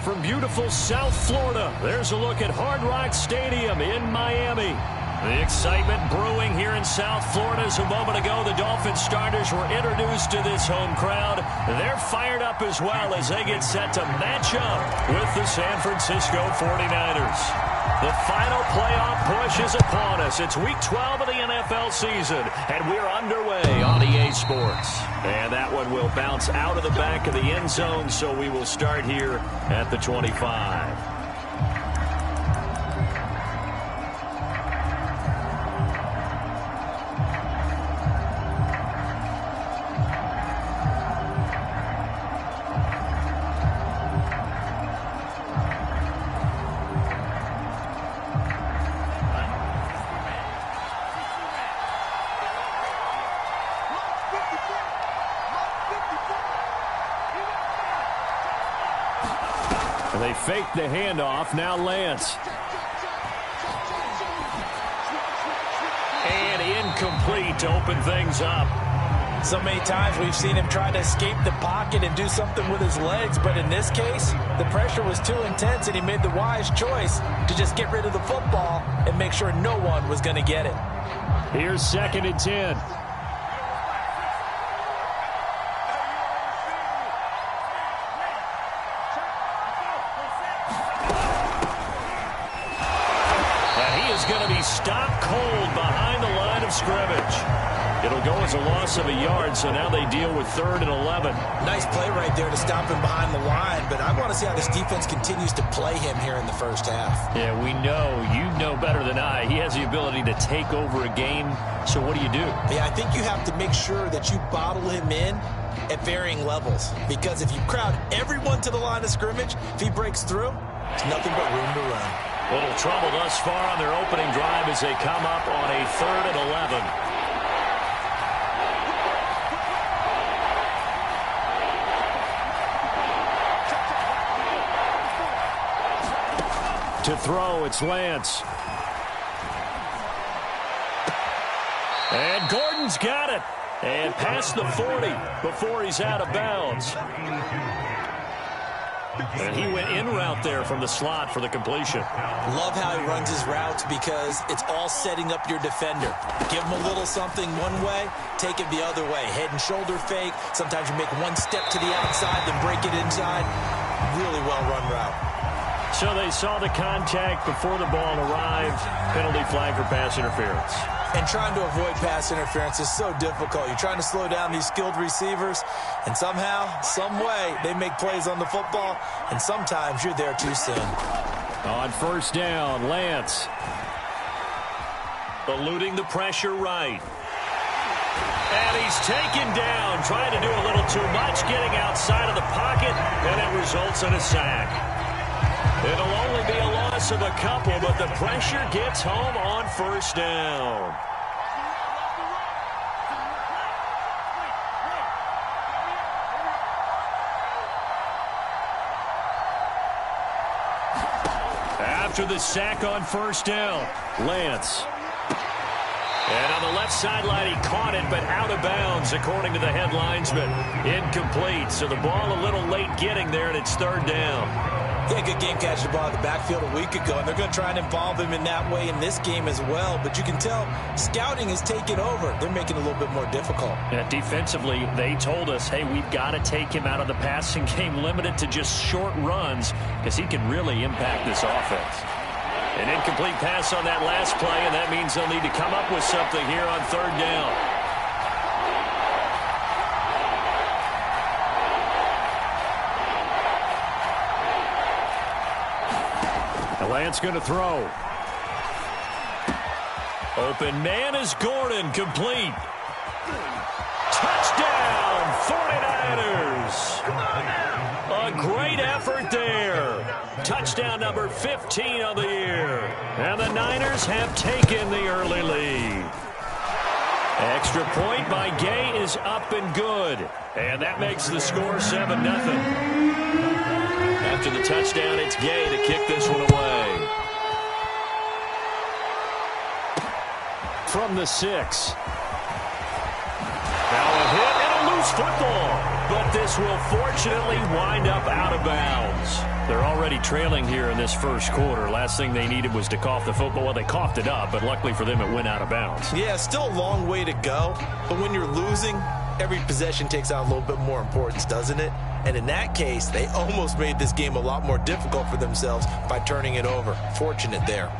from beautiful South Florida. There's a look at Hard Rock Stadium in Miami. The excitement brewing here in South Florida as a moment ago the Dolphins starters were introduced to this home crowd. They're fired up as well as they get set to match up with the San Francisco 49ers. The final playoff push is upon us. It's Week 12 of the NFL season, and we're underway on EA Sports. And that one will bounce out of the back of the end zone, so we will start here at the 25. They fake the handoff. Now Lance. And incomplete to open things up. So many times we've seen him try to escape the pocket and do something with his legs, but in this case, the pressure was too intense and he made the wise choice to just get rid of the football and make sure no one was going to get it. Here's 2nd and 10. Going to be stopped cold behind the line of scrimmage. It'll go as a loss of a yard, so now they deal with 3rd and 11. Nice play right there to stop him behind the line, but I want to see how this defense continues to play him here in the first half. Yeah, we know. You know better than I. He has the ability to take over a game, so what do you do? Yeah, I think you have to make sure that you bottle him in at varying levels, because if you crowd everyone to the line of scrimmage, if he breaks through, it's nothing but room to run. Little trouble thus far on their opening drive as they come up on a 3rd and 11. To throw, it's Lance. And Gordon's got it. And past the 40 before he's out of bounds. And he went in route there from the slot for the completion. Love how he runs his routes because it's all setting up your defender. Give him a little something one way, take it the other way. Head and shoulder fake. Sometimes you make one step to the outside, then break it inside. Really well-run route. So they saw the contact before the ball arrived. Penalty flag for pass interference. And trying to avoid pass interference is so difficult. You're trying to slow down these skilled receivers, and somehow, some way, they make plays on the football, and sometimes you're there too soon. On 1st down, Lance. Eluding the pressure right. And he's taken down, trying to do a little too much, getting outside of the pocket, and it results in a sack. It'll only be a loss of a couple, but the pressure gets home on 1st down. After the sack on 1st down, Lance. And on the left sideline, he caught it, but out of bounds, according to the head linesman. Incomplete, so the ball a little late getting there, and it's 3rd down. Yeah, good game catching the ball in the backfield a week ago, and they're going to try and involve him in that way in this game as well. But you can tell scouting is taking over. They're making it a little bit more difficult. Yeah, defensively, they told us, hey, we've got to take him out of the passing game, limited to just short runs, because he can really impact this offense. An incomplete pass on that last play, and that means they'll need to come up with something here on 3rd down. Lance going to throw. Open man is Gordon, complete. Touchdown, 49ers. A great effort there. Touchdown number 15 of the year. And the Niners have taken the early lead. Extra point by Gay is up and good. And that makes the score 7-0. After the touchdown, it's Gay to kick this one away. From the 6. Now a hit and a loose football. But this will fortunately wind up out of bounds. They're already trailing here in this first quarter. Last thing they needed was to cough the football. Well, they coughed it up, but luckily for them, it went out of bounds. Yeah, still a long way to go. But when you're losing, every possession takes on a little bit more importance, doesn't it? And in that case, they almost made this game a lot more difficult for themselves by turning it over. Fortunate there.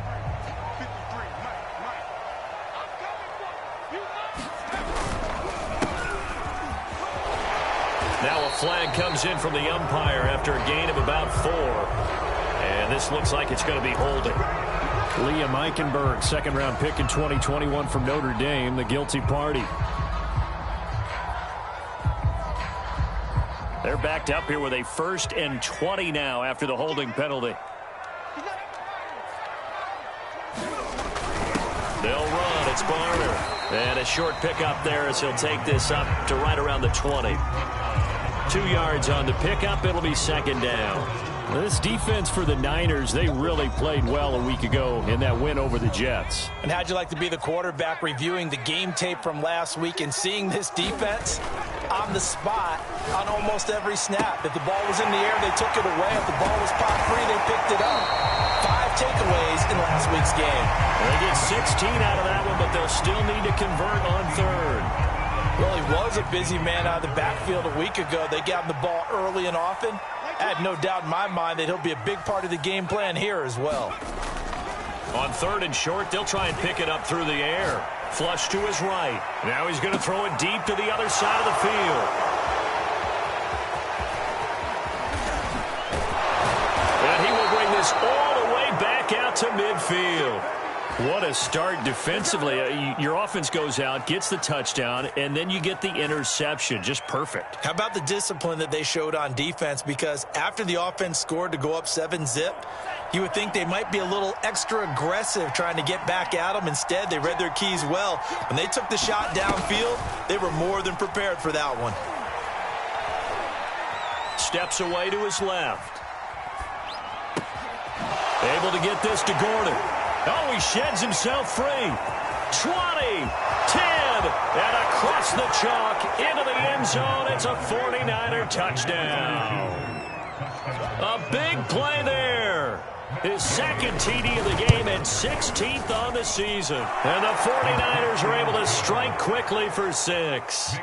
Now a flag comes in from the umpire after a gain of about 4. And this looks like it's going to be holding. Liam Eichenberg, second-round pick in 2021 from Notre Dame, the guilty party. They're backed up here with a 1st and 20 now after the holding penalty. They'll run. It's Barner. And a short pickup there as he'll take this up to right around the 20. 2 yards on the pickup. It'll be second down. This defense for the Niners, they really played well a week ago in that win over the Jets. And how'd you like to be the quarterback reviewing the game tape from last week and seeing this defense on the spot on almost every snap? If the ball was in the air, they took it away. If the ball was pop free, they picked it up. 5 takeaways in last week's game. They get 16 out of that one, but they'll still need to convert on 3rd. Well, he was a busy man out of the backfield a week ago. They got him the ball early and often. I had no doubt in my mind that he'll be a big part of the game plan here as well. On 3rd and short, they'll try and pick it up through the air. Flush to his right. Now he's going to throw it deep to the other side of the field. And he will bring this all the way back out to midfield. What a start defensively. Your offense goes out, gets the touchdown, and then you get the interception. Just perfect. How about the discipline that they showed on defense? Because after the offense scored to go up 7-zip, you would think they might be a little extra aggressive trying to get back at them. Instead, they read their keys well. When they took the shot downfield, they were more than prepared for that one. Steps away to his left. Able to get this to Gordon. Oh, he sheds himself free. 20, 10, and across the chalk into the end zone. It's a 49er touchdown. A big play there. His second TD of the game and 16th on the season. And the 49ers are able to strike quickly for 6.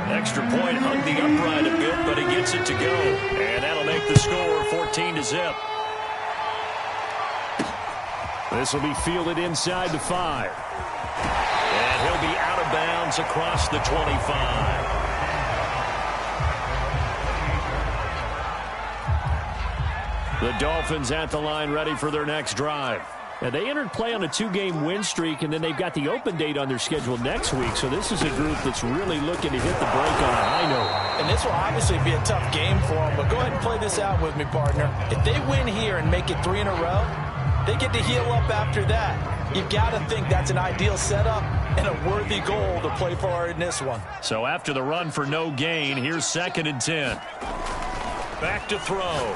Extra point hung the upright a bit, but he gets it to go. And that'll make the score 14-zip. This will be fielded inside the 5. And he'll be out of bounds across the 25. The Dolphins at the line ready for their next drive. And they entered play on a 2-game win streak, and then they've got the open date on their schedule next week. So this is a group that's really looking to hit the break on a high note. And this will obviously be a tough game for them, but go ahead and play this out with me, partner. If they win here and make it 3 in a row, they get to heal up after that. You've got to think that's an ideal setup and a worthy goal to play for in this one. So after the run for no gain, here's 2nd and 10. Back to throw.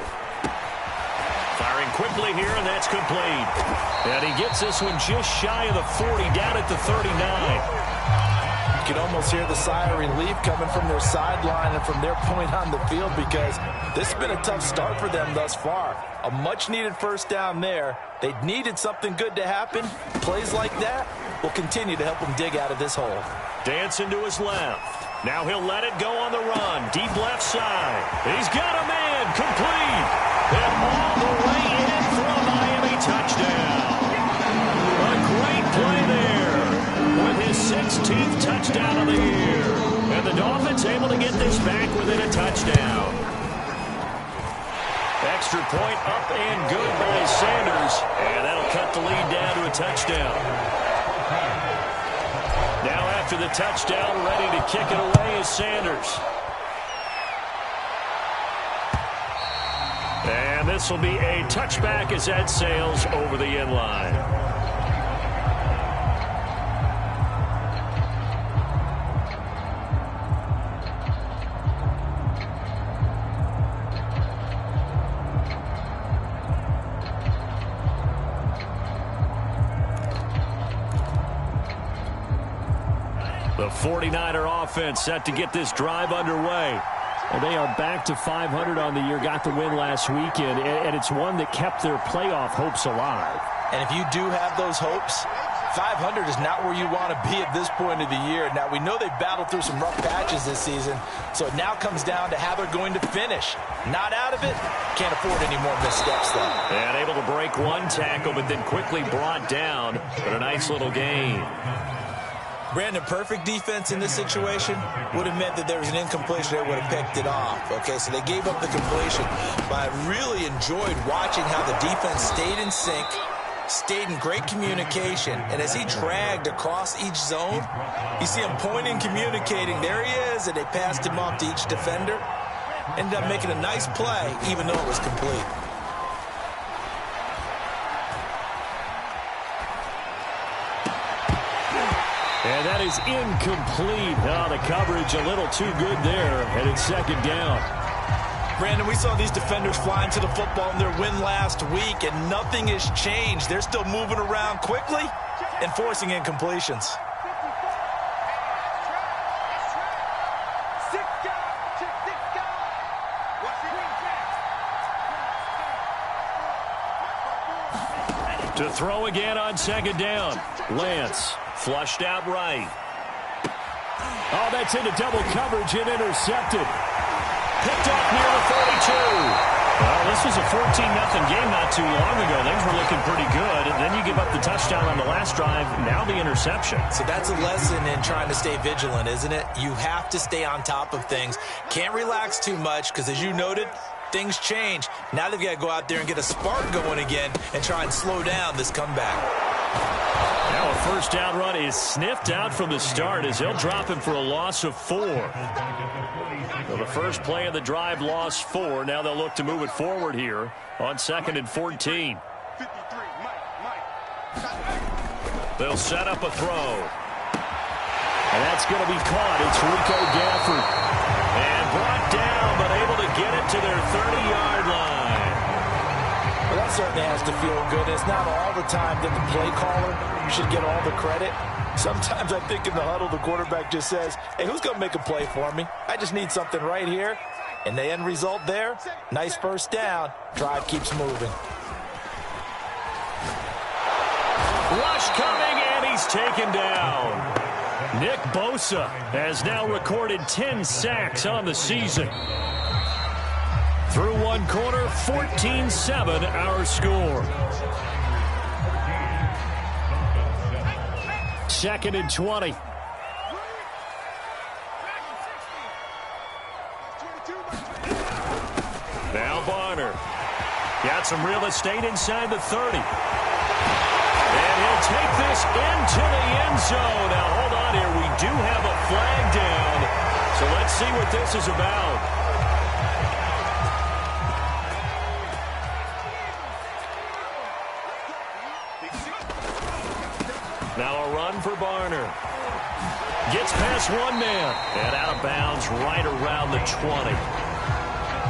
Firing quickly here, and that's complete. And he gets this one just shy of the 40, down at the 39. You can almost hear the sigh of relief coming from their sideline and from their point on the field, because this has been a tough start for them thus far. A much-needed first down there. They needed something good to happen. Plays like that will continue to help them dig out of this hole. Dancing to his left. Now he'll let it go on the run. Deep left side. He's got a man. Complete. And all the way in for a Miami touchdown. A great play there with his 16th touchdown of the year. And the Dolphins able to get this back within a touchdown. Extra point up and good by Sanders. And that'll cut the lead down to a touchdown. Now after the touchdown, ready to kick it away is Sanders. And this will be a touchback as that sails over the end line. The 49er offense set to get this drive underway. And they are back to 500 on the year, got the win last weekend, and it's one that kept their playoff hopes alive. And if you do have those hopes, 500 is not where you want to be at this point of the year. Now, we know they've battled through some rough patches this season, so it now comes down to how they're going to finish. Not out of it, can't afford any more missteps, though. And able to break one tackle, but then quickly brought down. But a nice little gain. Brandon, perfect defense in this situation would have meant that there was an incompletion. They would have picked it off. Okay, so they gave up the completion. But I really enjoyed watching how the defense stayed in sync, stayed in great communication. And as he dragged across each zone, you see him pointing, communicating. There he is, and they passed him off to each defender. Ended up making a nice play, even though it was complete. And that is incomplete. Oh, the coverage a little too good there, and it's second down. Brandon, we saw these defenders flying to the football in their win last week, and nothing has changed. They're still moving around quickly and forcing incompletions. To throw again on second down. Lance flushed out right. Oh, that's into double coverage and intercepted. Picked off near the 42. Well, this was a 14-0 game not too long ago. Things were looking pretty good. And then you give up the touchdown on the last drive. Now the interception. So that's a lesson in trying to stay vigilant, isn't it? You have to stay on top of things. Can't relax too much because, as you noted, things change. Now they've got to go out there and get a spark going again and try and slow down this comeback. Now a first down run is sniffed out from the start as he'll drop him for a loss of 4. So the first play of the drive lost 4. Now they'll look to move it forward here on 2nd and 14. They'll set up a throw. And that's going to be caught. It's Rico Gafford. And brought down, but able to get it to their 30-yard line. Well, that certainly has to feel good. It's not all the time that the play caller should get all the credit. Sometimes I think in the huddle, the quarterback just says, hey, who's going to make a play for me? I just need something right here. And the end result there, nice first down. Drive keeps moving. Rush coming, and he's taken down. Nick Bosa has now recorded 10 sacks on the season. Through one quarter, 14-7 our score. 2nd and 20. Now Barner. Got some real estate inside the 30. And he'll take this into the end zone. Now hold on here. We do have a flag down. So let's see what this is about. Now a run for Barner. Gets past one man. And out of bounds right around the 20.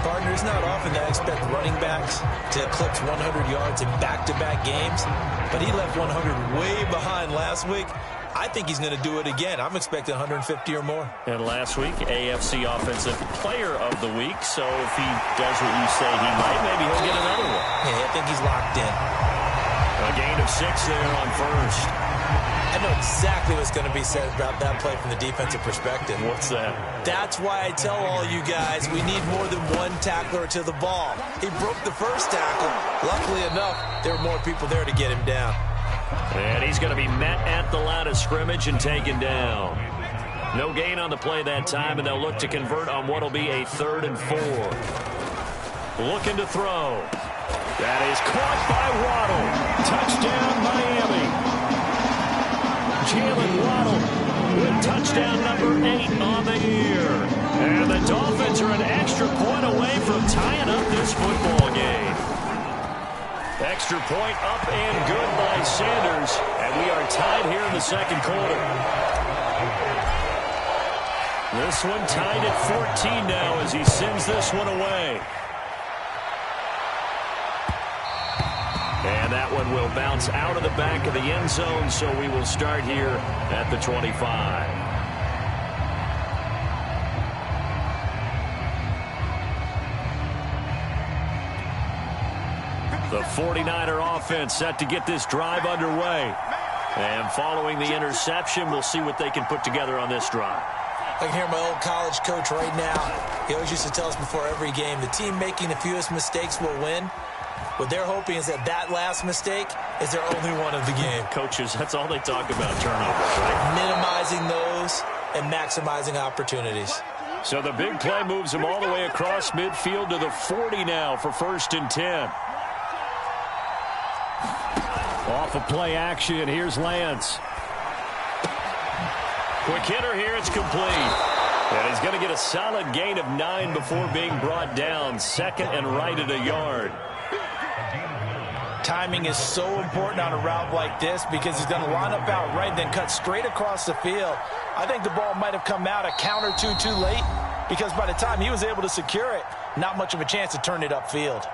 Partner, it's not often that I expect running backs to eclipse 100 yards in back-to-back games, but he left 100 way behind last week. I think he's going to do it again. I'm expecting 150 or more. And last week, AFC Offensive Player of the Week. So if he does what you say he might, maybe he'll get another one. Yeah, I think he's locked in. A gain of 6 there on first. I know exactly what's going to be said about that play from the defensive perspective. What's that? That's why I tell all you guys we need more than one tackler to the ball. He broke the first tackle. Luckily enough, there were more people there to get him down. And he's going to be met at the line of scrimmage and taken down. No gain on the play that time, and they'll look to convert on what will be a 3rd and 4. Looking to throw. That is caught by Waddle. Touchdown, Miami. Jalen Waddle with touchdown number 8 on the year. And the Dolphins are an extra point away from tying up this football game. Extra point up and good by Sanders. And we are tied here in the second quarter. This one tied at 14 now as he sends this one away. And that one will bounce out of the back of the end zone, so we will start here at the 25. The 49er offense set to get this drive underway. And following the interception, we'll see what they can put together on this drive. I can hear my old college coach right now. He always used to tell us before every game, the team making the fewest mistakes will win. What they're hoping is that that last mistake is their only one of the game. Coaches, that's all they talk about, turnovers, right? Minimizing those and maximizing opportunities. So the big play moves them all the way across midfield to the 40 now for 1st and 10. Off of play action, here's Lance. Quick hitter here, it's complete. And he's going to get a solid gain of 9 before being brought down. 2nd and right at a yard. Timing is so important on a route like this because he's going to line up out right, then cut straight across the field. I think the ball might have come out a count or two too late because by the time he was able to secure it, not much of a chance to turn it upfield.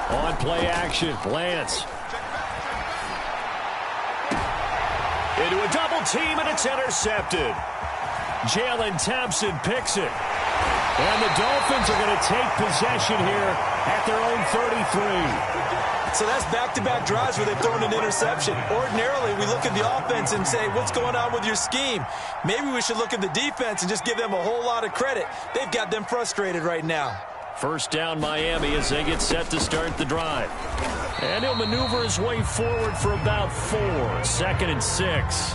On play action, Lance. Into a double team, and it's intercepted. Jalen Thompson picks it. And the Dolphins are going to take possession here at their own 33. So that's back-to-back drives where they've thrown an interception. Ordinarily, we look at the offense and say, what's going on with your scheme? Maybe we should look at the defense and just give them a whole lot of credit. They've got them frustrated right now. First down, Miami, as they get set to start the drive. And he'll maneuver his way forward for about 4. 2nd and 6.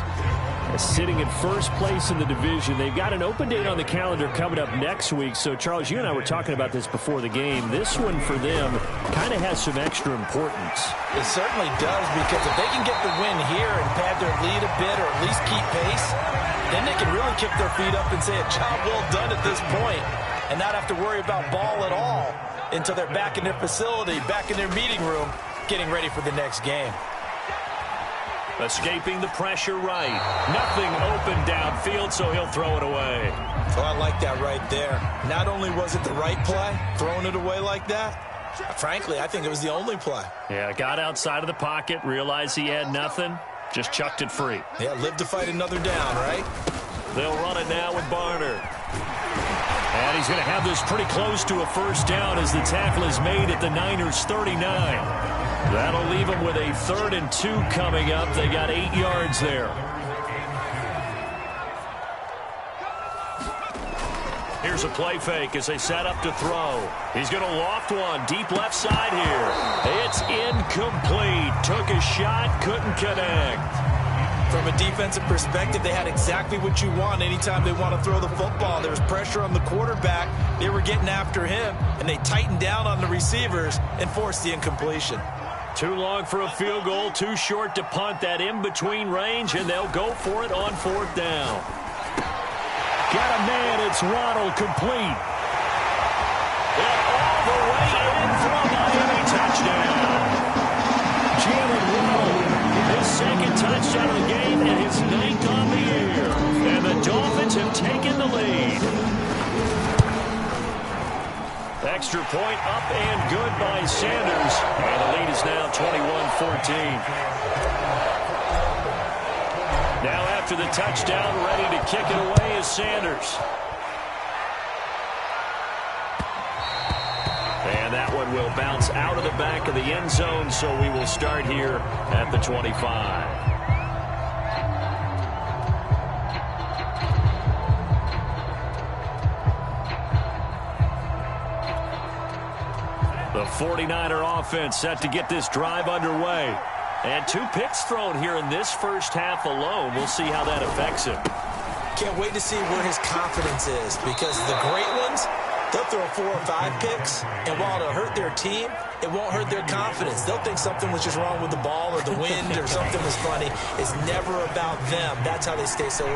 Sitting in first place in the division. They've got an open date on the calendar coming up next week. So, Charles, you and I were talking about this before the game. This one for them kind of has some extra importance. It certainly does, because if they can get the win here and pad their lead a bit or at least keep pace, then they can really kick their feet up and say a job well done at this point and not have to worry about ball at all until they're back in their facility, back in their meeting room, getting ready for the next game. Escaping the pressure right. Nothing open downfield, so he'll throw it away. Oh, I like that right there. Not only was it the right play, throwing it away like that, frankly, I think it was the only play. Yeah, got outside of the pocket, realized he had nothing, just chucked it free. Yeah, live to fight another down, right? They'll run it now with Barner. And he's going to have this pretty close to a first down as the tackle is made at the Niners' 39. That'll leave them with a 3rd and 2 coming up. They got 8 yards there. Here's a play fake as they set up to throw. He's going to loft one deep left side here. It's incomplete. Took a shot, couldn't connect. From a defensive perspective, they had exactly what you want anytime they want to throw the football. There was pressure on the quarterback. They were getting after him, and they tightened down on the receivers and forced the incompletion. Too long for a field goal, too short to punt. That in-between range, and they'll go for it on 4th down. Got a man, it's Waddle, complete. And all the way in for a Miami touchdown. Jalen Waddle, his 2nd touchdown of the game and his 9th on the year. And the Dolphins have taken the lead. Extra point up and good by Sanders. And the lead is now 21-14. Now after the touchdown, ready to kick it away is Sanders. And that one will bounce out of the back of the end zone, so we will start here at the 25. The 49er offense set to get this drive underway. And 2 picks thrown here in this first half alone. We'll see how that affects him. Can't wait to see where his confidence is, because the great ones, they'll throw 4 or 5 picks, and while it'll hurt their team, it won't hurt their confidence. They'll think something was just wrong with the ball or the wind or something was funny. It's never about them. That's how they stay so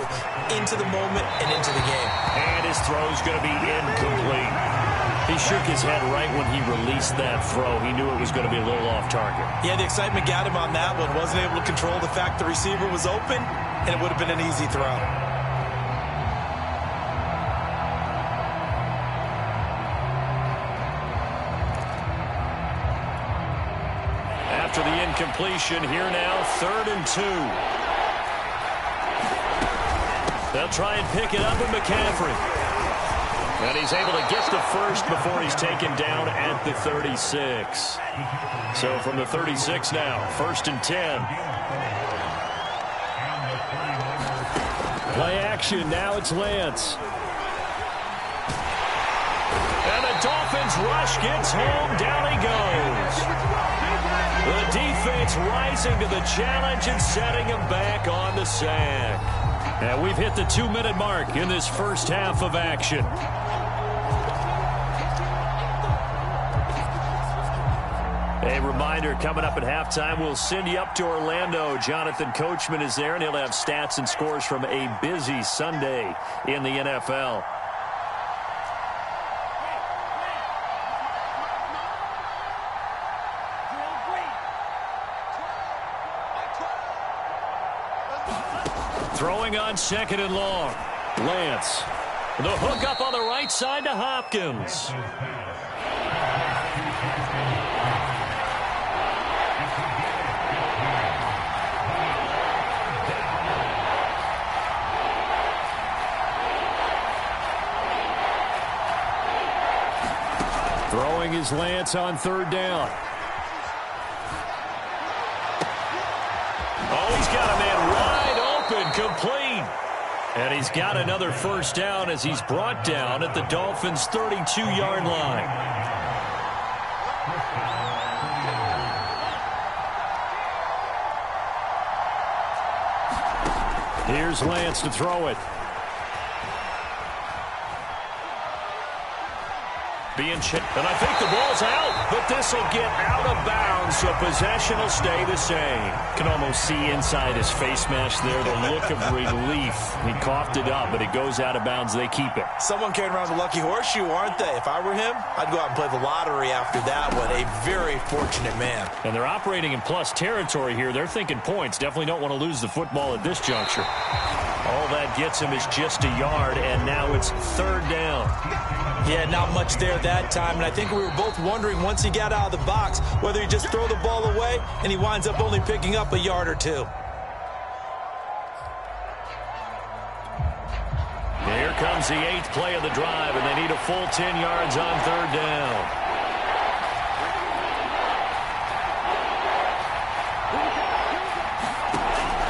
into the moment and into the game. And his throw's going to be incomplete. He He shook his head right when he released that throw. He knew it was going to be a little off target. Yeah, the excitement got him on that one. Wasn't able to control the fact the receiver was open, and it would have been an easy throw. After the incompletion, here now, 3rd and 2. They'll try and pick it up with McCaffrey. And he's able to get the first before he's taken down at the 36. So from the 36 now, 1st and 10. Play action, now it's Lance. And the Dolphins rush gets home, down he goes. The defense rising to the challenge and setting him back on the sack. And we've hit the 2-minute mark in this first half of action. A reminder, coming up at halftime, we'll send you up to Orlando. Jonathan Coachman is there, and he'll have stats and scores from a busy Sunday in the NFL. Throwing on 2nd and long. Lance. The hook up on the right side to Hopkins. Throwing is Lance on 3rd down. Oh, he's got a man wide open, complete. And he's got another first down as he's brought down at the Dolphins' 32-yard line. Here's Lance to throw it. Being chipped, and I think the ball's out, but this will get out of bounds, so possession will stay the same. Can almost see inside his face mask there the look of relief. He coughed it up, but it goes out of bounds. They keep it. Someone carrying around a lucky horseshoe, aren't they? If I were him, I'd go out and play the lottery after that one. A very fortunate man. And they're operating in plus territory here. They're thinking points. Definitely don't want to lose the football at this juncture. All that gets him is just a yard, and now it's 3rd down. Yeah, not much there that time, and I think we were both wondering once he got out of the box whether he just throw the ball away and he winds up only picking up a yard or 2. Here comes the 8th play of the drive, and they need a full 10 yards on 3rd down.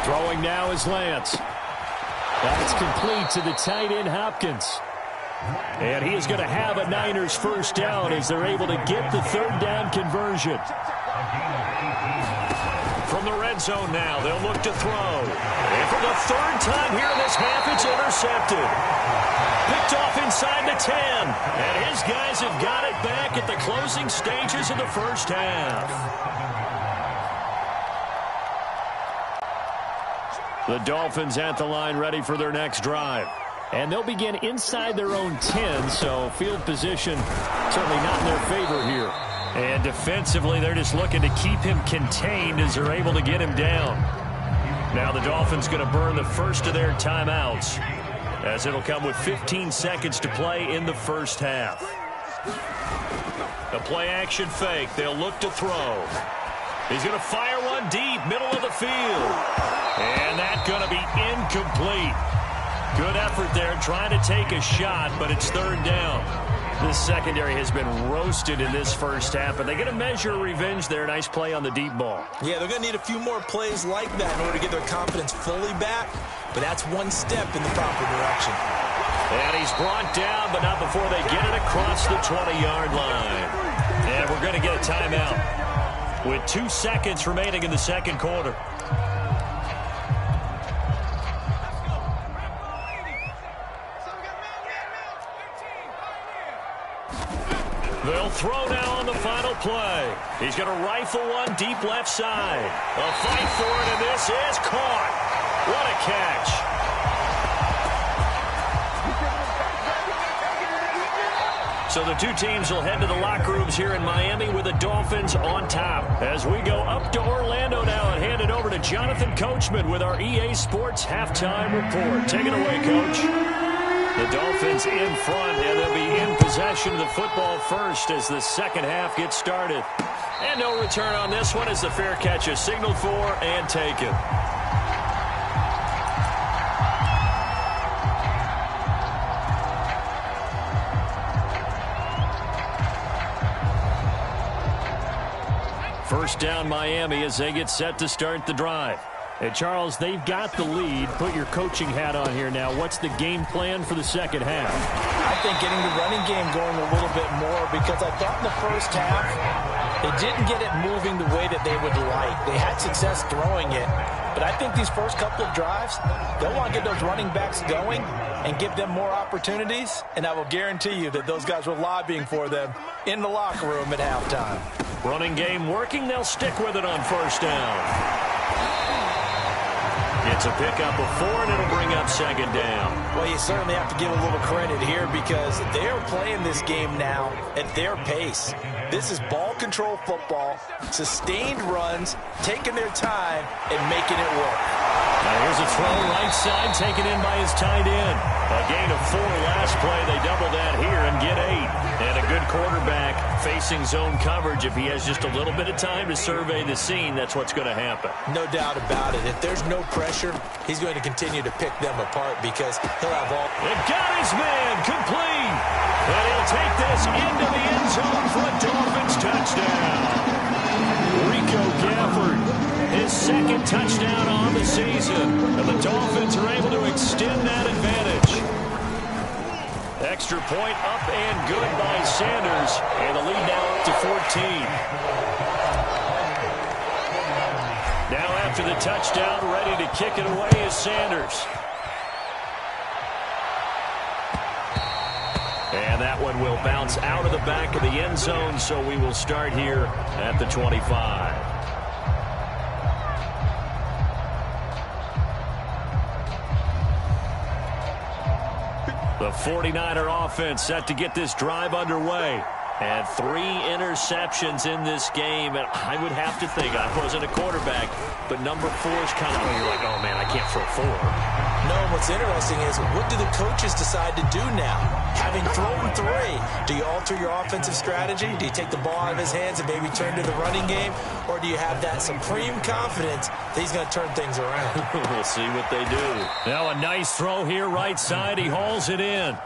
Throwing now is Lance. That's complete to the tight end, Hopkins. And he is going to have a Niners first down as they're able to get the 3rd down conversion. From the red zone now, they'll look to throw. And for the 3rd time here in this half, it's intercepted. Picked off inside the 10. And his guys have got it back at the closing stages of the first half. The Dolphins at the line ready for their next drive. And they'll begin inside their own 10, so field position certainly not in their favor here. And defensively, they're just looking to keep him contained as they're able to get him down. Now the Dolphins going to burn the first of their timeouts, as it'll come with 15 seconds to play in the first half. A play-action fake. They'll look to throw. He's going to fire one deep, middle of the field. And that's going to be incomplete. Good effort there, trying to take a shot, but it's 3rd down. This secondary has been roasted in this first half, and they're going to measure revenge there. Nice play on the deep ball. Yeah, they're going to need a few more plays like that in order to get their confidence fully back, but that's one step in the proper direction. And he's brought down, but not before they get it across the 20-yard line. And we're going to get a timeout with 2 seconds remaining in the second quarter. They'll throw now on the final play. He's going to rifle one deep left side. A fight for it, and this is caught. What a catch. So the two teams will head to the locker rooms here in Miami with the Dolphins on top. As we go up to Orlando now and hand it over to Jonathan Coachman with our EA Sports Halftime Report. Take it away, Coach. The Dolphins in front, and they'll be in possession of the football first as the second half gets started. And no return on this one as the fair catch is signaled for and taken. First down Miami as they get set to start the drive. Hey, Charles, they've got the lead. Put your coaching hat on here now. What's the game plan for the second half? I think getting the running game going a little bit more, because I thought in the first half they didn't get it moving the way that they would like. They had success throwing it, but I think these first couple of drives, they'll want to get those running backs going and give them more opportunities, and I will guarantee you that those guys were lobbying for them in the locker room at halftime. Running game working. They'll stick with it on first down. It's a pickup of 4, and it'll bring up second down. Well, you certainly have to give a little credit here because they're playing this game now at their pace. This is ball control football, sustained runs, taking their time, and making it work. Now here's a throw right side, taken in by his tight end. A gain of 4 last play. They double that here and get 8. And a good quarterback facing zone coverage. If he has just a little bit of time to survey the scene, that's what's going to happen. No doubt about it. If there's no pressure, he's going to continue to pick them apart because he'll have all... It got his man complete. And he'll take this into the end zone for a Dolphins touchdown. Rico Gafford, his second touchdown on the season. And the Dolphins are able to extend that advantage. Extra point up and good by Sanders. And the lead now up to 14. Now after the touchdown, ready to kick it away is Sanders. And that one will bounce out of the back of the end zone, so we will start here at the 25. The 49er offense set to get this drive underway. And 3 interceptions in this game. And I would have to think, I wasn't a quarterback, but number 4 is kind of, you're like, oh, man, I can't throw 4. No, what's interesting is, what do the coaches decide to do now? Having thrown 3, do you alter your offensive strategy? Do you take the ball out of his hands and maybe turn to the running game? Or do you have that supreme confidence that he's going to turn things around? We'll see what they do. Now a nice throw here, right side. He hauls it in.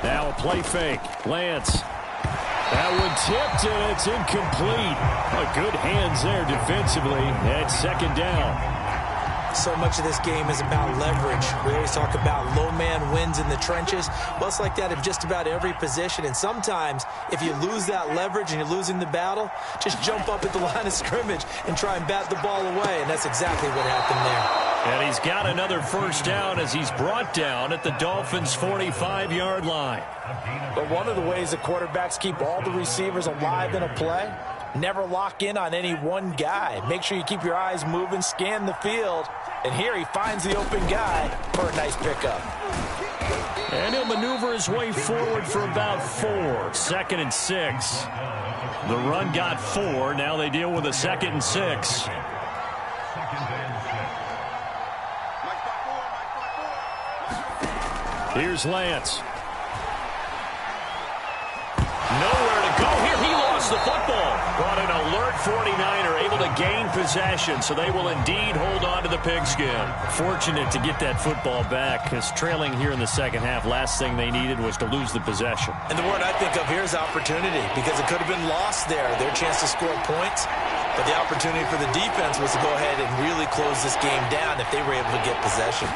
Now a play fake. Lance. That one tipped, and it's incomplete. Good hands there defensively at second down. So much of this game is about leverage. We always talk about low man wins in the trenches. Well, it's like that in just about every position. And sometimes, if you lose that leverage and you're losing the battle, just jump up at the line of scrimmage and try and bat the ball away. And that's exactly what happened there. And he's got another first down as he's brought down at the Dolphins' 45-yard line. But one of the ways the quarterbacks keep all the receivers alive in a play, never lock in on any one guy. Make sure you keep your eyes moving, scan the field. And here he finds the open guy for a nice pickup. And he'll maneuver his way forward for about 4. 2nd and 6. The run got 4. Now they deal with a 2nd and 6. Here's Lance. Nowhere to go here. He lost the football. But an alert 49er able to gain possession, so they will indeed hold on to the pigskin. Fortunate to get that football back, because trailing here in the second half, last thing they needed was to lose the possession. And the word I think of here is opportunity, because it could have been lost there, their chance to score points. But the opportunity for the defense was to go ahead and really close this game down if they were able to get possession.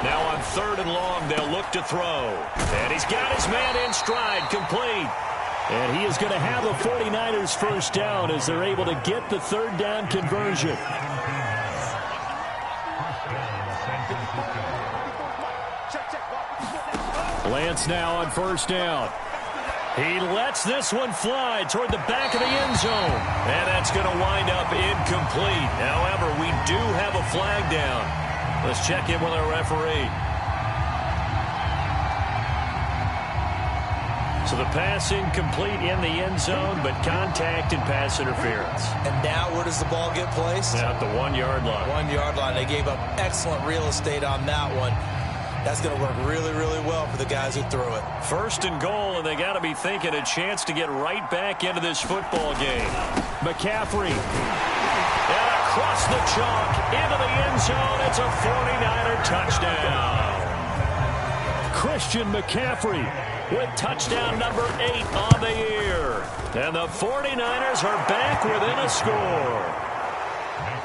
Now on 3rd and long, they'll look to throw. And he's got his man in stride, complete. And he is going to have a 49ers first down as they're able to get the 3rd down conversion. Lance now on first down. He lets this one fly toward the back of the end zone. And that's going to wind up incomplete. However, we do have a flag down. Let's check in with our referee. So the pass incomplete in the end zone, but contact and pass interference. And now where does the ball get placed? At the 1-yard line. 1-yard line. They gave up excellent real estate on that one. That's going to work really, really well for the guys who threw it. 1st and goal, and they got to be thinking a chance to get right back into this football game. McCaffrey. And across the chalk into the end zone. It's a 49er touchdown. Christian McCaffrey with touchdown number 8 on the year. And the 49ers are back within a score.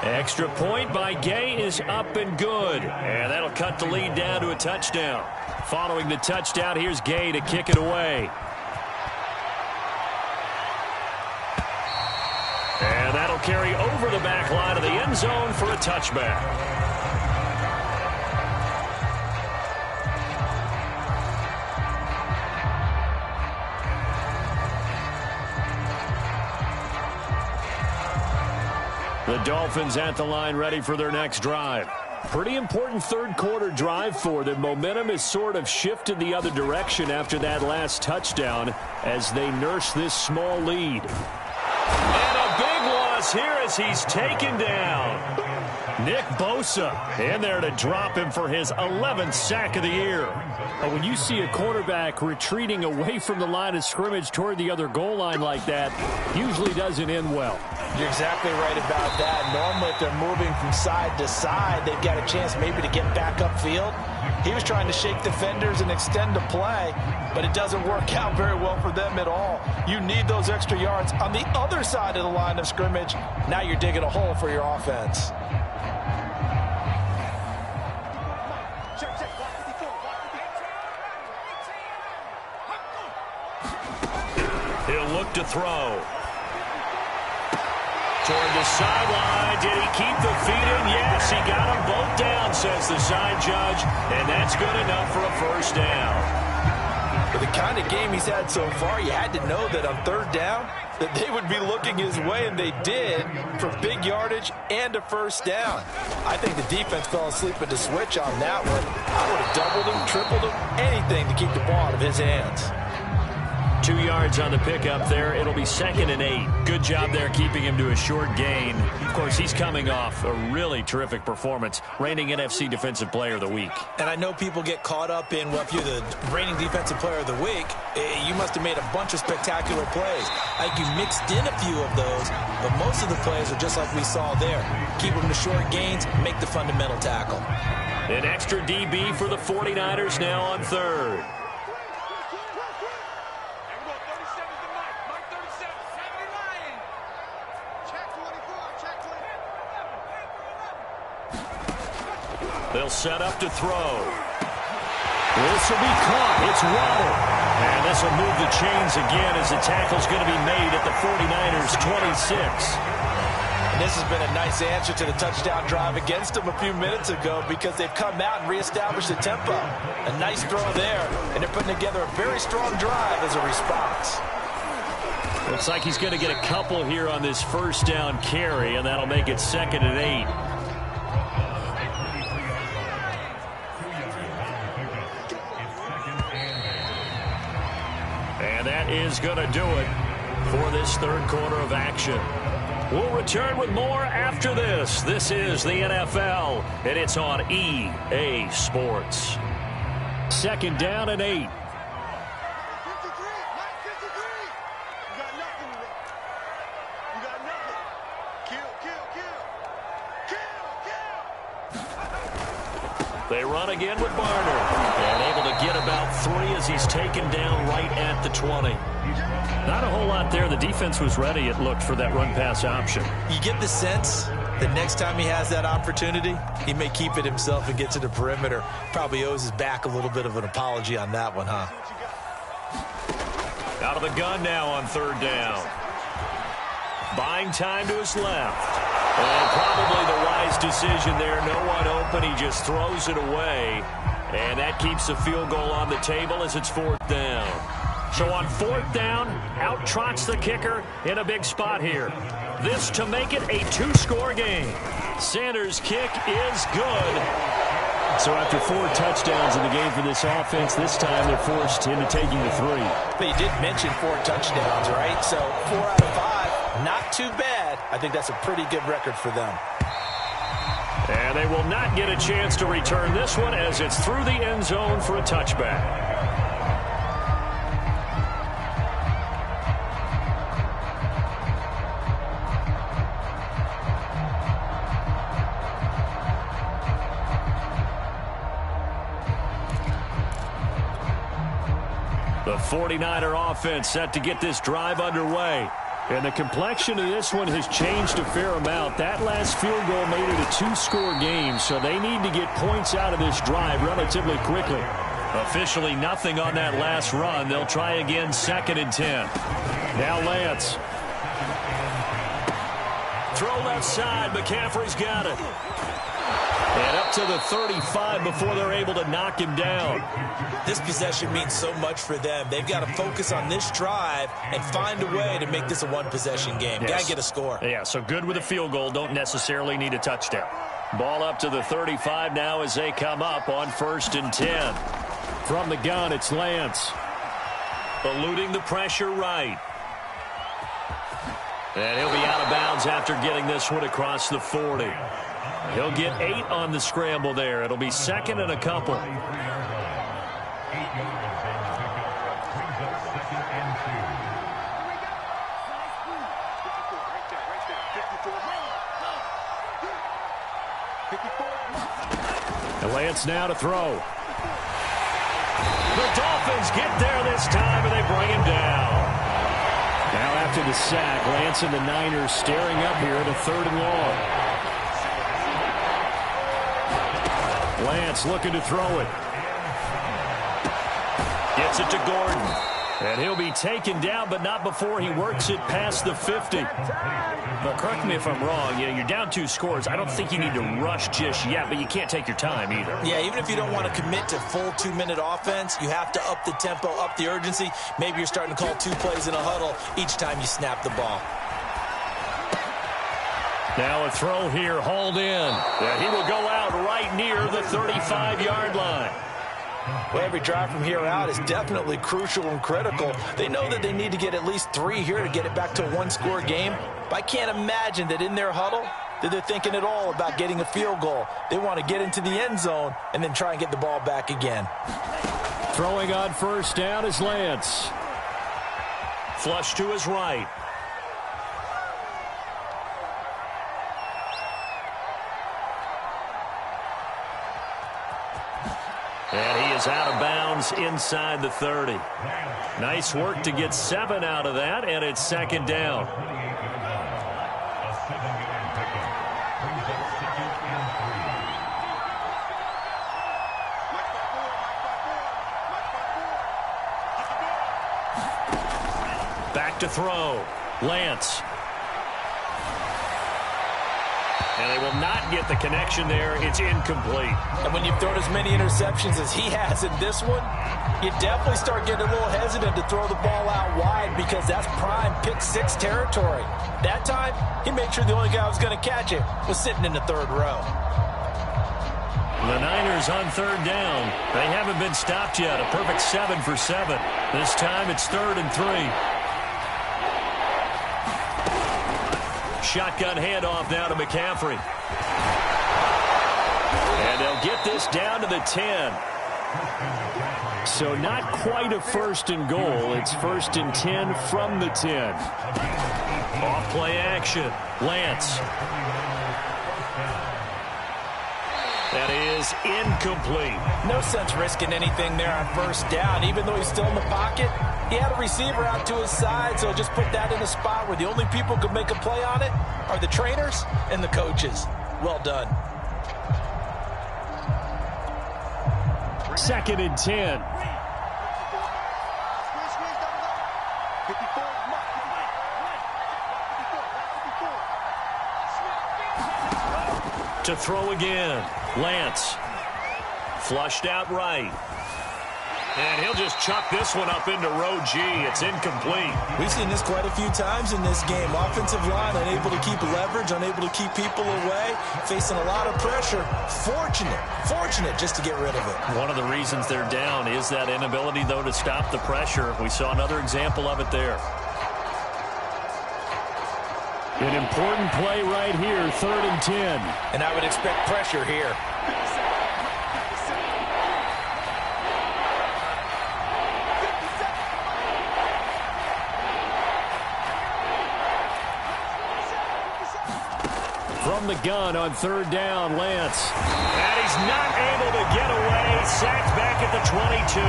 Extra point by Gay is up and good. And that'll cut the lead down to a touchdown. Following the touchdown, here's Gay to kick it away. And that'll carry over the back line of the end zone for a touchback. The Dolphins at the line ready for their next drive. Pretty important third quarter drive for them. Momentum has sort of shifted the other direction after that last touchdown as they nurse this small lead. And a big loss here as he's taken down. Nick Bosa in there to drop him for his 11th sack of the year. When you see a quarterback retreating away from the line of scrimmage toward the other goal line like that, usually doesn't end well. You're exactly right about that. Normally, if they're moving from side to side, they've got a chance maybe to get back upfield. He was trying to shake defenders and extend the play, but it doesn't work out very well for them at all. You need those extra yards on the other side of the line of scrimmage. Now you're digging a hole for your offense. He'll look to throw. Toward the sideline. Did he keep the feet in? Yes, he got them both down, says the side judge. And that's good enough for a first down. For the kind of game he's had so far, you had to know that on third down, that they would be looking his way, and they did, for big yardage and a first down. I think the defense fell asleep at the switch on that one. I would have doubled him, tripled him, anything to keep the ball out of his hands. 2 yards on the pickup there. It'll be 2nd and 8. Good job there keeping him to a short gain. Of course, he's coming off a really terrific performance, reigning NFC Defensive Player of the Week. And I know people get caught up in, well, if you're the reigning Defensive Player of the Week, you must have made a bunch of spectacular plays. I think you mixed in a few of those, but most of the plays are just like we saw there. Keep them to short gains, make the fundamental tackle. An extra DB for the 49ers now on third. They'll set up to throw. This will be caught. It's Waddle. And this will move the chains again as the tackle's going to be made at the 49ers' 26. And this has been a nice answer to the touchdown drive against them a few minutes ago because they've come out and reestablished the tempo. A nice throw there, and they're putting together a very strong drive as a response. Looks like he's going to get a couple here on this first down carry, and that'll make it 2nd and 8. And that is going to do it for this third quarter of action. We'll return with more after this. This is the NFL, and it's on EA Sports. 2nd down and 8. They run again with Barner. And able to get about 3 as he's taken down right at the 20. Not a whole lot there. The defense was ready, it looked, for that run-pass option. You get the sense that next time he has that opportunity, he may keep it himself and get to the perimeter. Probably owes his back a little bit of an apology on that one, huh? Out of the gun now on third down. Buying time to his left. And probably the wise decision there. No one open. He just throws it away. And that keeps the field goal on the table as it's 4th down. So on 4th down, out trots the kicker in a big spot here. This to make it a 2-score game. Sanders' kick is good. So after 4 touchdowns in the game for this offense, this time they're forced into taking the 3. But you did mention 4 touchdowns, right? So 4 out of 5, not too bad. I think that's a pretty good record for them. And they will not get a chance to return this one as it's through the end zone for a touchback. The 49er offense set to get this drive underway. And the complexion of this one has changed a fair amount. That last field goal made it a 2-score game, so they need to get points out of this drive relatively quickly. Officially nothing on that last run. They'll try again 2nd and 10. Now Lance. Throw left side. McCaffrey's got it. And up to the 35 before they're able to knock him down. This possession means so much for them. They've got to focus on this drive and find a way to make this a one-possession game. Yes. Got to get a score. Yeah, so good with a field goal. Don't necessarily need a touchdown. Ball up to the 35 now as they come up on 1st and 10. From the gun, it's Lance. Eluding the pressure right. And he'll be out of bounds after getting this one across the 40. He'll get 8 on the scramble there. It'll be 2nd and a couple. And Lance now to throw. The Dolphins get there this time, and they bring him down. Now after the sack, Lance and the Niners staring up here at a 3rd and long. Lance looking to throw it. Gets it to Gordon. And he'll be taken down, but not before he works it past the 50. But correct me if I'm wrong. You know, you're down 2 scores. I don't think you need to rush just yet, but you can't take your time either. Yeah, even if you don't want to commit to full 2-minute offense, you have to up the tempo, up the urgency. Maybe you're starting to call 2 plays in a huddle each time you snap the ball. Now a throw here, hauled in. And he will go out right near the 35-yard line. Well, every drive from here out is definitely crucial and critical. They know that they need to get at least 3 here to get it back to a 1-score game. But I can't imagine that in their huddle that they're thinking at all about getting a field goal. They want to get into the end zone and then try and get the ball back again. Throwing on 1st down is Lance. Flush to his right. And he is out of bounds inside the 30. Nice work to get 7 out of that, and it's 2nd down. Back to throw. Lance. And they will not get the connection there. It's incomplete. And when you've thrown as many interceptions as he has in this one, you definitely start getting a little hesitant to throw the ball out wide because that's prime pick-6 territory. That time, he made sure the only guy who was going to catch it was sitting in the 3rd row. The Niners on 3rd down. They haven't been stopped yet. A perfect 7 for 7. This time it's 3rd and 3. Shotgun handoff now to McCaffrey. And they'll get this down to the 10. So not quite a 1st and goal. It's 1st and 10 from the 10. Off play action. Lance. That is incomplete. No sense risking anything there on 1st down. Even though he's still in the pocket, he had a receiver out to his side, so just put that in a spot where the only people who could make a play on it are the trainers and the coaches. Well done. 2nd and 10. To throw again. Lance. Flushed out right. And he'll just chuck this one up into row G. It's incomplete. We've seen this quite a few times in this game. Offensive line unable to keep leverage, unable to keep people away, facing a lot of pressure. Fortunate just to get rid of it. One of the reasons they're down is that inability, though, to stop the pressure. We saw another example of it there. An important play right here, 3rd and 10. And I would expect pressure here. From the gun on 3rd down, Lance. And he's not able to get away. Sacked back at the 22.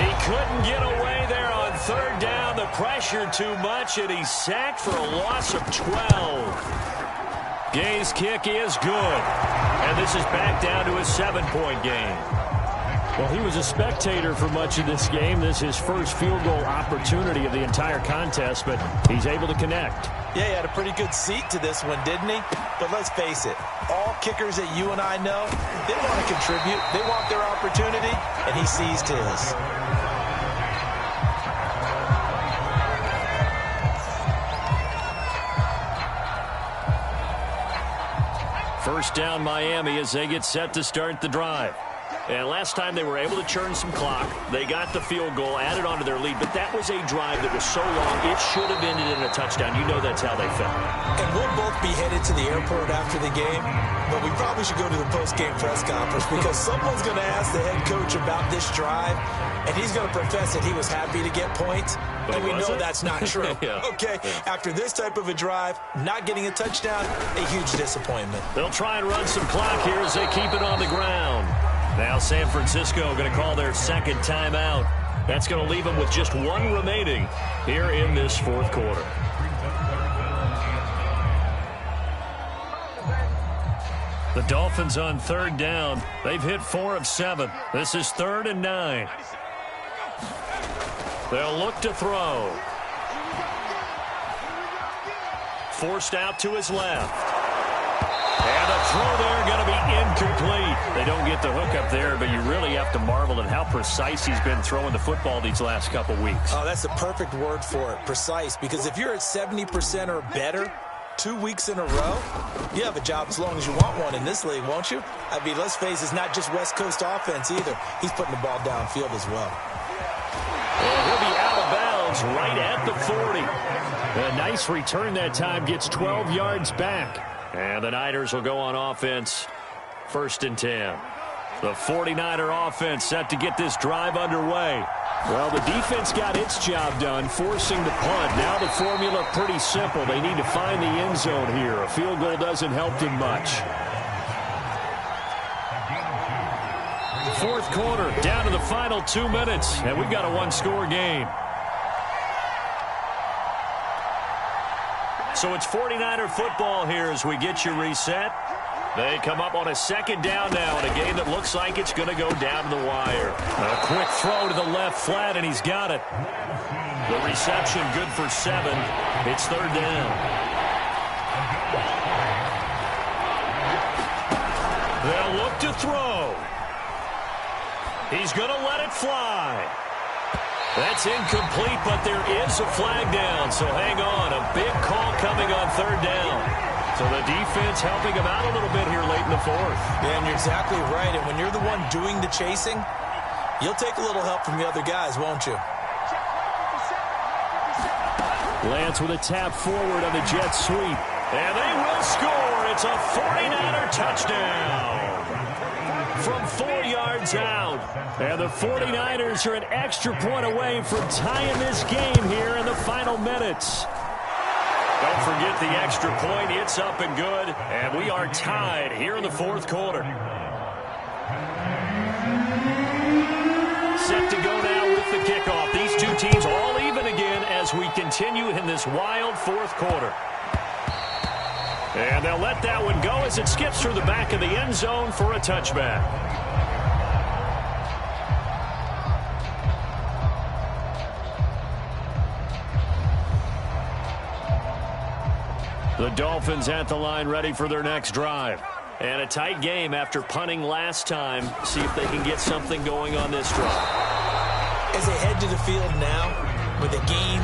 He couldn't get away there on 3rd down. The pressure too much, and he's sacked for a loss of 12. Gay's kick is good. And this is back down to a 7-point game. Well, he was a spectator for much of this game. This is his first field goal opportunity of the entire contest, but he's able to connect. Yeah, he had a pretty good seat to this one, didn't he? But let's face it, all kickers that you and I know, they want to contribute. They want their opportunity, and he seized his. First down, Miami, as they get set to start the drive. And last time they were able to churn some clock. They got the field goal, added on to their lead, but that was a drive that was so long, it should have ended in a touchdown. You know that's how they felt. And we'll both be headed to the airport after the game, but we probably should go to the post-game press conference because someone's going to ask the head coach about this drive, and he's going to profess that he was happy to get points, and we know that's not true. Yeah. Okay, after this type of a drive, not getting a touchdown, a huge disappointment. They'll try and run some clock here as they keep it on the ground. Now San Francisco going to call their second timeout. That's going to leave them with just one remaining here in this 4th quarter. The Dolphins on 3rd down. They've hit 4 of 7. This is 3rd and 9. They'll look to throw. Forced out to his left. And the throw there going to be incomplete. They don't get the hook up there, but you really have to marvel at how precise he's been throwing the football these last couple weeks. Oh, that's the perfect word for it, precise, because if you're at 70% or better 2 weeks in a row, you have a job as long as you want one in this league, won't you? I mean, let's face it, it's not just West Coast offense either. He's putting the ball downfield as well. And he'll be out of bounds right at the 40. A nice return that time, gets 12 yards back. And the Niners will go on offense, 1st and 10. The 49er offense set to get this drive underway. Well, the defense got its job done, forcing the punt. Now the formula pretty simple. They need to find the end zone here. A field goal doesn't help them much. 4th quarter, down to the final 2 minutes, and we've got a 1-score game. So it's 49er football here as we get you reset. They come up on a 2nd down now in a game that looks like it's going to go down to the wire. A quick throw to the left flat, and he's got it. The reception good for 7. It's 3rd down. They'll look to throw. He's going to let it fly. That's incomplete, but there is a flag down, so hang on. A big call coming on 3rd down. So the defense helping him out a little bit here late in the 4th. Yeah, and you're exactly right. And when you're the one doing the chasing, you'll take a little help from the other guys, won't you? Lance with a tap forward on the jet sweep. And they will score. It's a 49er touchdown. From 4 yards out. And the 49ers are an extra point away from tying this game here in the final minutes. Don't forget the extra point. It's up and good. And we are tied here in the 4th quarter. Set to go now with the kickoff. These two teams all even again as we continue in this wild 4th quarter. And they'll let that one go as it skips through the back of the end zone for a touchback. The Dolphins at the line ready for their next drive. And a tight game after punting last time. See if they can get something going on this drive. As they head to the field now, with a game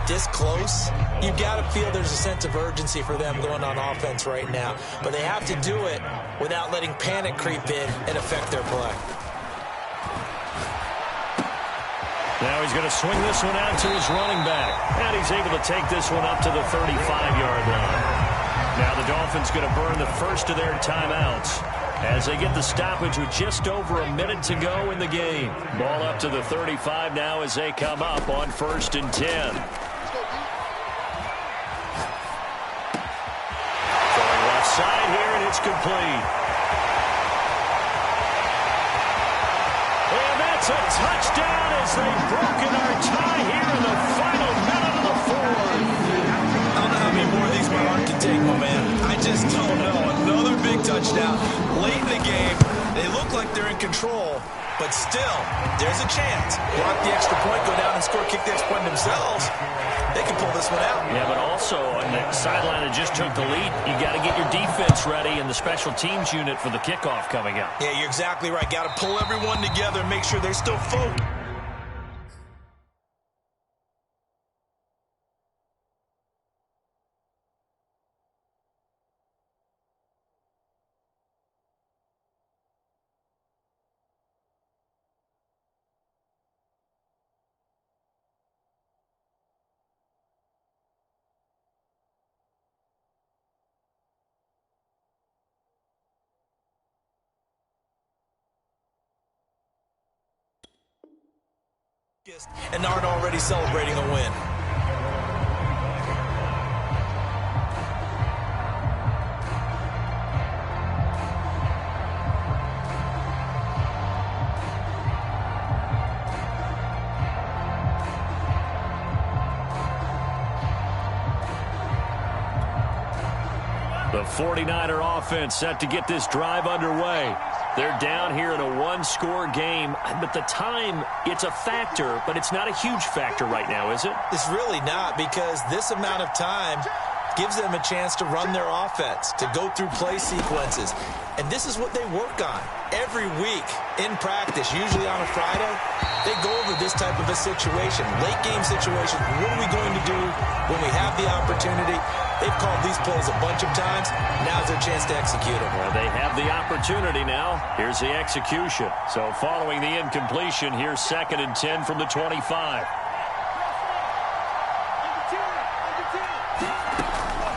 this close, you've got to feel there's a sense of urgency for them going on offense right now. But they have to do it without letting panic creep in and affect their play. Now he's going to swing this one out to his running back. And he's able to take this one up to the 35-yard line. Now the Dolphins going to burn the first of their timeouts as they get the stoppage with just over a minute to go in the game. Ball up to the 35 now as they come up on 1st and 10. Throwing left side here, and it's complete. And that's a touchdown as they've broken our tie here in the final minute of the fourth. I don't know how many more of these my heart can take, my man. I just don't know. Another big touchdown late in the game. They look like they're in control, but still, there's a chance. Block the extra point, go down and score, kick the extra point themselves. They can pull this one out. Yeah, but also on the sideline that just took the lead, you got to get your defense ready and the special teams unit for the kickoff coming up. Yeah, you're exactly right. Got to pull everyone together and make sure they're still focused. And aren't already celebrating a win. The 49er offense set to get this drive underway. They're down here in a one-score game, but the time, it's a factor, but it's not a huge factor right now, is it? It's really not, because this amount of time gives them a chance to run their offense, to go through play sequences. And this is what they work on every week in practice, usually on a Friday. They go over this type of a situation, late game situation. What are we going to do when we have the opportunity? They've called these plays a bunch of times. Now's their chance to execute them. Well, they have the opportunity now. Here's the execution. So following the incompletion, here's 2nd and 10 from the 25.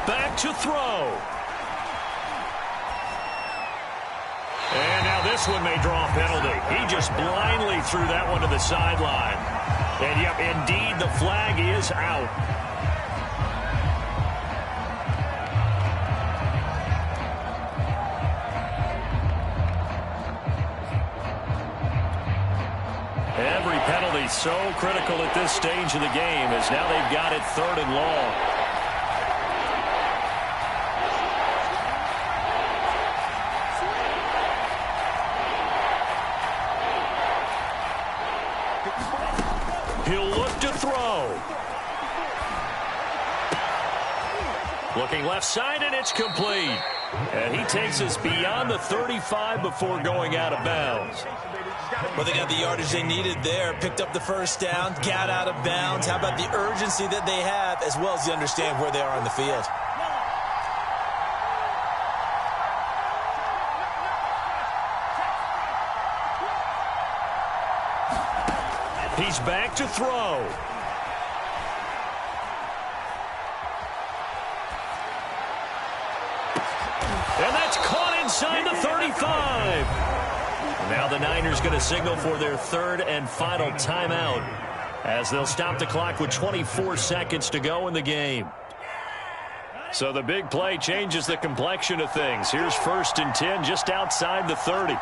Back to throw. And now this one may draw a penalty. He just blindly threw that one to the sideline. And, yep, indeed, the flag is out. Every penalty so critical at this stage of the game as now they've got it 3rd and long. He'll look to throw. Looking left side, and it's complete. And he takes us beyond the 35 before going out of bounds. Well, they got the yardage they needed there, picked up the first down, got out of bounds. How about the urgency that they have, as well as they understand where they are on the field? He's back to throw. And that's caught inside the 35. Now the Niners going to signal for their 3rd and final timeout as they'll stop the clock with 24 seconds to go in the game. So the big play changes the complexion of things. Here's 1st and 10 just outside the 30.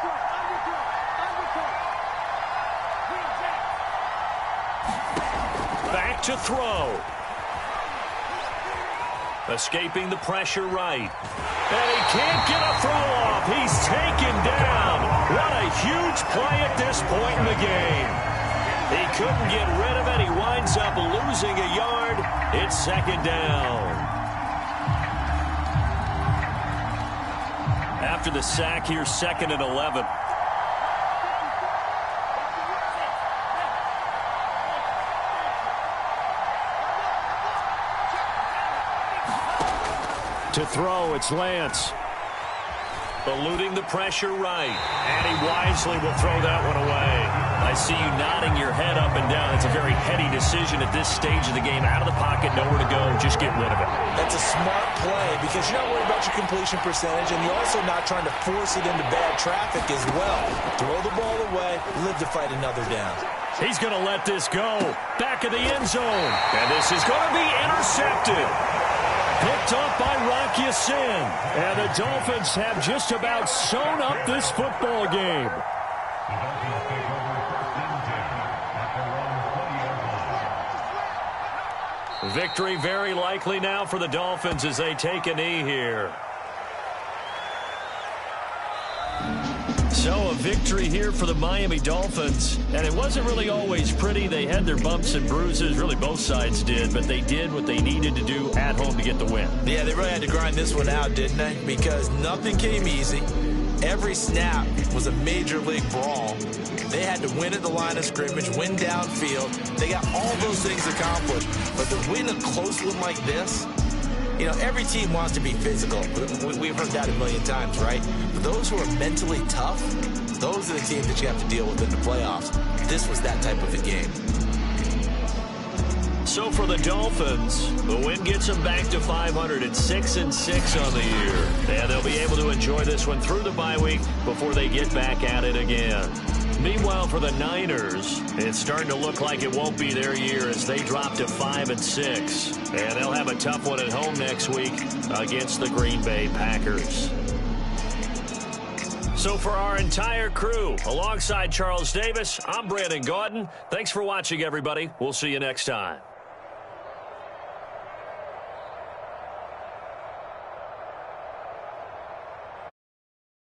Back to throw. Escaping the pressure right. And he can't get a throw off. He's taken down. What a huge play at this point in the game. He couldn't get rid of it. He winds up losing a yard. It's 2nd down. after the sack here, 2nd and 11. To throw, it's Lance. Eluding the pressure right. And he wisely will throw that one away. I see you nodding your head up and down. It's a very heady decision at this stage of the game. Out of the pocket, nowhere to go. Just get rid of it. That's a smart play because you're not worried about your completion percentage, and you're also not trying to force it into bad traffic as well. Throw the ball away, live to fight another down. He's going to let this go. Back of the end zone. And this is going to be intercepted. Picked up by Rocky Sin. And the Dolphins have just about sewn up this football game. Victory very likely now for the Dolphins as they take a knee here. So a victory here for the Miami Dolphins. And it wasn't really always pretty. They had their bumps and bruises. Really, both sides did. But they did what they needed to do at home to get the win. Yeah, they really had to grind this one out, didn't they? Because nothing came easy. Every snap was a major league brawl. They had to win at the line of scrimmage, win downfield. They got all those things accomplished. But to win a close one like this, you know, every team wants to be physical. We've heard that a million times, right? But those who are mentally tough, those are the teams that you have to deal with in the playoffs. This was that type of a game. So for the Dolphins, the win gets them back to 506-6 on the year. And they'll be able to enjoy this one through the bye week before they get back at it again. Meanwhile, for the Niners, it's starting to look like it won't be their year as they drop to 5-6. And they'll have a tough one at home next week against the Green Bay Packers. So for our entire crew, alongside Charles Davis, I'm Brandon Gaudin. Thanks for watching, everybody. We'll see you next time.